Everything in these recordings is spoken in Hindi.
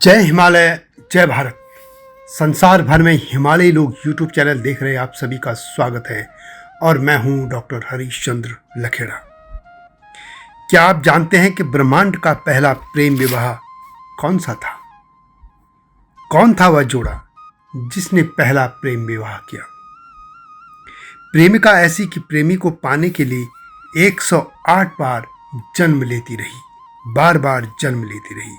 जय हिमालय, जय भारत। संसार भर में हिमालयी लोग यूट्यूब चैनल देख रहे आप सभी का स्वागत है और मैं हूं डॉक्टर हरीश चंद्र लखेड़ा। क्या आप जानते हैं कि ब्रह्मांड का पहला प्रेम विवाह कौन सा था? कौन था वह जोड़ा जिसने पहला प्रेम विवाह किया? प्रेमिका ऐसी कि प्रेमी को पाने के लिए 108 बार जन्म लेती रही, बार बार जन्म लेती रही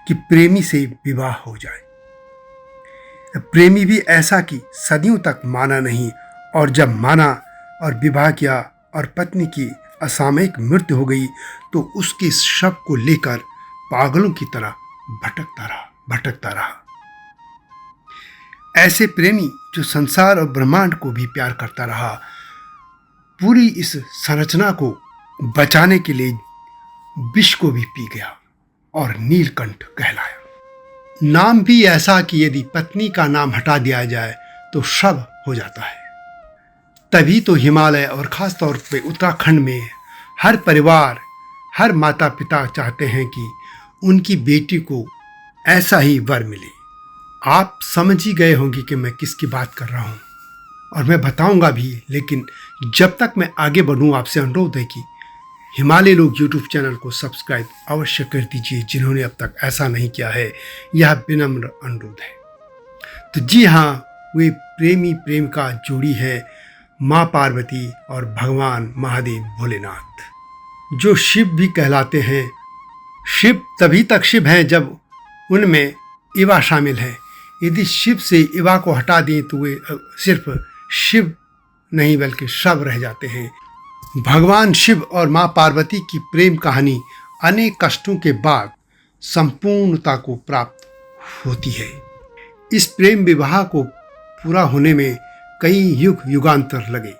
कि प्रेमी से विवाह हो जाए। प्रेमी भी ऐसा कि सदियों तक माना नहीं, और जब माना और विवाह किया और पत्नी की असामयिक मृत्यु हो गई तो उसके शव को लेकर पागलों की तरह भटकता रहा। ऐसे प्रेमी जो संसार और ब्रह्मांड को भी प्यार करता रहा, पूरी इस संरचना को बचाने के लिए विष को भी पी गया और नीलकंठ कहलाया। नाम भी ऐसा कि यदि पत्नी का नाम हटा दिया जाए तो शव हो जाता है। तभी तो हिमालय और खास तौर पे उत्तराखंड में हर परिवार, हर माता पिता चाहते हैं कि उनकी बेटी को ऐसा ही वर मिले। आप समझ ही गए होंगे कि मैं किसकी बात कर रहा हूँ और मैं बताऊंगा भी, लेकिन जब तक मैं आगे बढ़ूँ आपसे अनुरोध है कि हिमालय लोग यूट्यूब चैनल को सब्सक्राइब अवश्य कर दीजिए जिन्होंने अब तक ऐसा नहीं किया है। यह विनम्र अनुरोध है। तो जी हाँ, वे प्रेमी प्रेमिका जोड़ी है माँ पार्वती और भगवान महादेव भोलेनाथ, जो शिव भी कहलाते हैं। शिव तभी तक शिव हैं जब उनमें इवा शामिल है। यदि शिव से इवा को हटा दें तो वे सिर्फ शिव नहीं बल्कि शव रह जाते हैं। भगवान शिव और माँ पार्वती की प्रेम कहानी अनेक कष्टों के बाद संपूर्णता को प्राप्त होती है। इस प्रेम विवाह को पूरा होने में कई युग युगांतर लगे।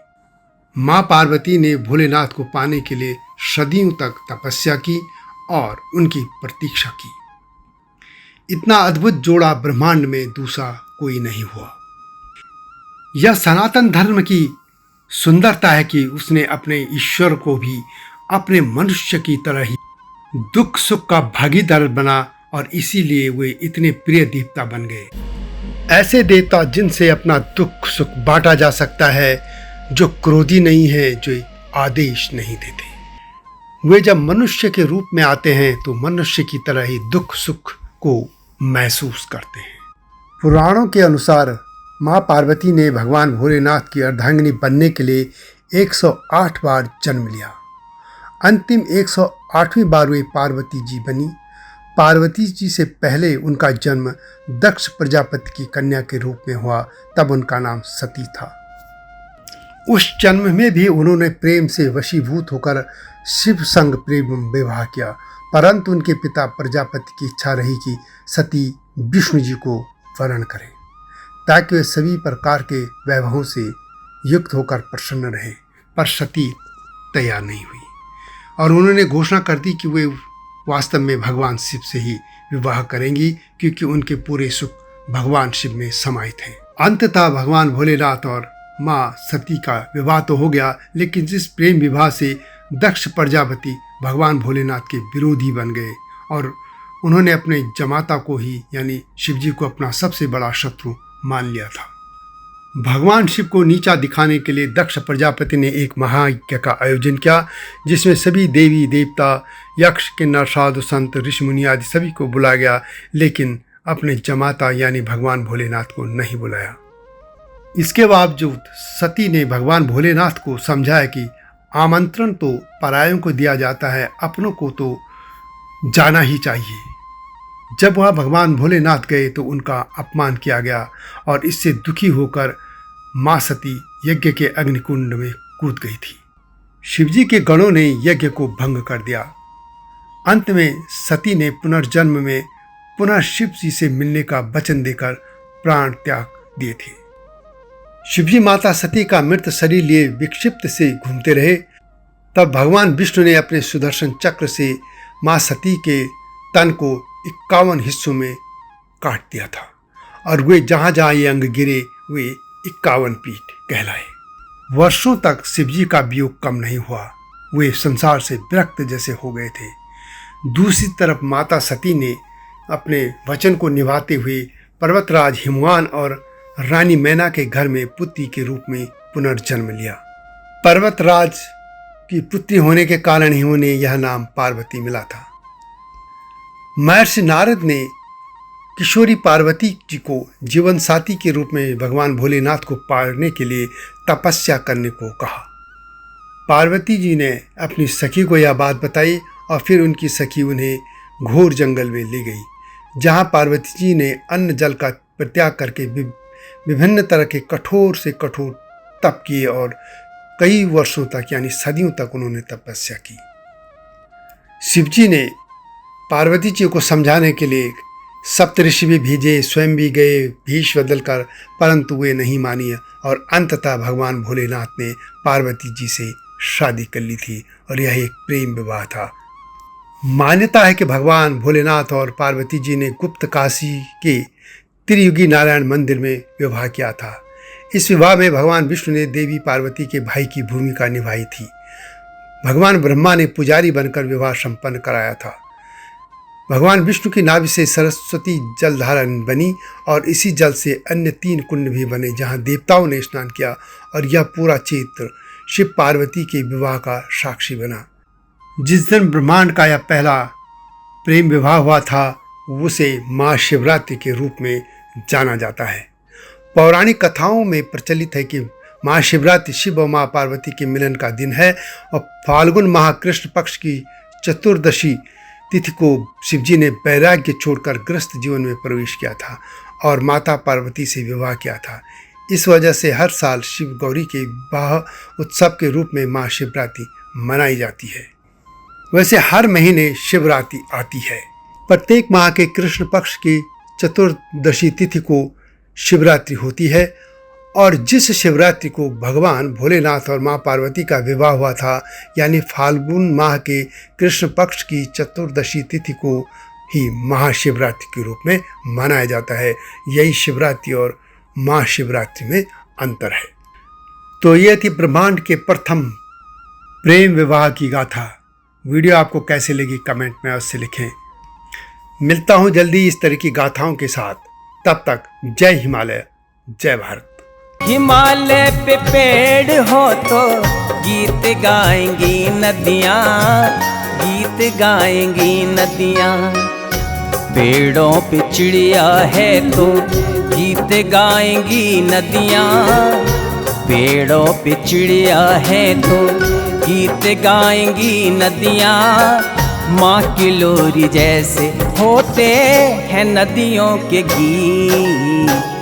माँ पार्वती ने भोलेनाथ को पाने के लिए सदियों तक तपस्या की और उनकी प्रतीक्षा की। इतना अद्भुत जोड़ा ब्रह्मांड में दूसरा कोई नहीं हुआ। यह सनातन धर्म की सुंदरता है कि उसने अपने ईश्वर को भी अपने मनुष्य की तरह ही दुख सुख का भागीदार बना और इसीलिए वे इतने प्रिय देवता बन गए। ऐसे देवता जिनसे अपना दुख सुख बांटा जा सकता है, जो क्रोधी नहीं है, जो आदेश नहीं देते। वे जब मनुष्य के रूप में आते हैं तो मनुष्य की तरह ही दुख सुख को महसूस करते हैं। पुराणों के अनुसार माँ पार्वती ने भगवान भोलेनाथ की अर्धांगिनी बनने के लिए 108 बार जन्म लिया। अंतिम 108वीं बार वे पार्वती जी बनी। पार्वती जी से पहले उनका जन्म दक्ष प्रजापति की कन्या के रूप में हुआ, तब उनका नाम सती था। उस जन्म में भी उन्होंने प्रेम से वशीभूत होकर शिव संग प्रेम विवाह किया, परंतु उनके पिता प्रजापति की इच्छा रही कि सती विष्णु जी को वरण करें ताकि वे सभी प्रकार के वैभवों से युक्त होकर प्रसन्न रहे। पर सती तैयार नहीं हुई और उन्होंने घोषणा कर दी कि वे वास्तव में भगवान शिव से ही विवाह करेंगी, क्योंकि उनके पूरे सुख भगवान शिव में समाहित हैं। अंततः भगवान भोलेनाथ और माँ सती का विवाह तो हो गया, लेकिन जिस प्रेम विवाह से दक्ष प्रजापति भगवान भोलेनाथ के विरोधी बन गए और उन्होंने अपने जमाता को ही यानी शिव जी को अपना सबसे बड़ा शत्रु मान लिया था। भगवान शिव को नीचा दिखाने के लिए दक्ष प्रजापति ने एक महायज्ञ का आयोजन किया, जिसमें सभी देवी देवता, यक्ष, किन्नर, साधु, संत, ऋषि मुनि आदि सभी को बुलाया गया, लेकिन अपने जमाता यानी भगवान भोलेनाथ को नहीं बुलाया। इसके बावजूद सती ने भगवान भोलेनाथ को समझाया कि आमंत्रण तो परायों को दिया जाता है, अपनों को तो जाना ही चाहिए। जब वह भगवान भोलेनाथ गए तो उनका अपमान किया गया और इससे दुखी होकर माँ सती यज्ञ के अग्निकुंड में कूद गई थी। शिवजी के गणों ने यज्ञ को भंग कर दिया। अंत में सती ने पुनर्जन्म में पुनः शिव जी से मिलने का वचन देकर प्राण त्याग दिए थे। शिवजी माता सती का मृत शरीर लिए विक्षिप्त से घूमते रहे। तब भगवान विष्णु ने अपने सुदर्शन चक्र से माँ सती के तन को 51 हिस्सों में काट दिया था और वे जहाँ जहाँ ये अंग गिरे वे 51 पीठ कहलाए। वर्षों तक शिवजी का वियोग कम नहीं हुआ। वे संसार से विरक्त जैसे हो गए थे। दूसरी तरफ माता सती ने अपने वचन को निभाते हुए पर्वतराज हिमवान और रानी मैना के घर में पुत्री के रूप में पुनर्जन्म लिया। पर्वतराज की पुत्री होने के कारण ही उन्हें यह नाम पार्वती मिला था। महर्षि नारद ने किशोरी पार्वती जी को जीवन साथी के रूप में भगवान भोलेनाथ को पाने के लिए तपस्या करने को कहा। पार्वती जी ने अपनी सखी को यह बात बताई और फिर उनकी सखी उन्हें घोर जंगल में ले गई, जहां पार्वती जी ने अन्न जल का परित्याग करके विभिन्न तरह के कठोर से कठोर तप किए और कई वर्षों तक यानी सदियों तक उन्होंने तपस्या की। शिवजी ने पार्वती जी को समझाने के लिए सप्तऋषि भी भेजे, स्वयं भी गए भेष बदलकर, परंतु वे नहीं मानी और अंततः भगवान भोलेनाथ ने पार्वती जी से शादी कर ली थी और यह एक प्रेम विवाह था। मान्यता है कि भगवान भोलेनाथ और पार्वती जी ने गुप्त काशी के त्रियुगी नारायण मंदिर में विवाह किया था। इस विवाह में भगवान विष्णु ने देवी पार्वती के भाई की भूमिका निभाई थी। भगवान ब्रह्मा ने पुजारी बनकर विवाह संपन्न कराया था। भगवान विष्णु की नाभि से सरस्वती जलधारा बनी और इसी जल से अन्य 3 कुंड भी बने, जहां देवताओं ने स्नान किया और यह पूरा क्षेत्र शिव पार्वती के विवाह का साक्षी बना। जिस दिन ब्रह्मांड का यह पहला प्रेम विवाह हुआ था उसे महाशिवरात्रि के रूप में जाना जाता है। पौराणिक कथाओं में प्रचलित है कि महाशिवरात्रि शिव और माँ पार्वती के मिलन का दिन है और फाल्गुन माह कृष्ण पक्ष की चतुर्दशी तिथि को शिवजी ने वैराग्य छोड़कर गृहस्थ जीवन में प्रवेश किया था और माता पार्वती से विवाह किया था। इस वजह से हर साल शिव गौरी के विवाह उत्सव के रूप में महाशिवरात्रि मनाई जाती है। वैसे हर महीने शिवरात्रि आती है। प्रत्येक माह के कृष्ण पक्ष की चतुर्दशी तिथि को शिवरात्रि होती है और जिस शिवरात्रि को भगवान भोलेनाथ और माँ पार्वती का विवाह हुआ था, यानी फाल्गुन माह के कृष्ण पक्ष की चतुर्दशी तिथि को ही महाशिवरात्रि के रूप में मनाया जाता है। यही शिवरात्रि और महाशिवरात्रि में अंतर है। तो ये थी ब्रह्मांड के प्रथम प्रेम विवाह की गाथा। वीडियो आपको कैसे लगी कमेंट में अवश्य लिखें। मिलता हूँ जल्दी इस तरह की गाथाओं के साथ। तब तक जय हिमालय, जय भारत। हिमालय पे पेड़ हो तो गीत गाएंगी नदियाँ, गीत गाएंगी नदियाँ। पेड़ों पे चिड़िया है तो गीत गाएंगी नदियाँ, पेड़ों पे चिड़िया है तो गीत गाएंगी नदियाँ। माँ की लोरी जैसे होते हैं नदियों के गीत।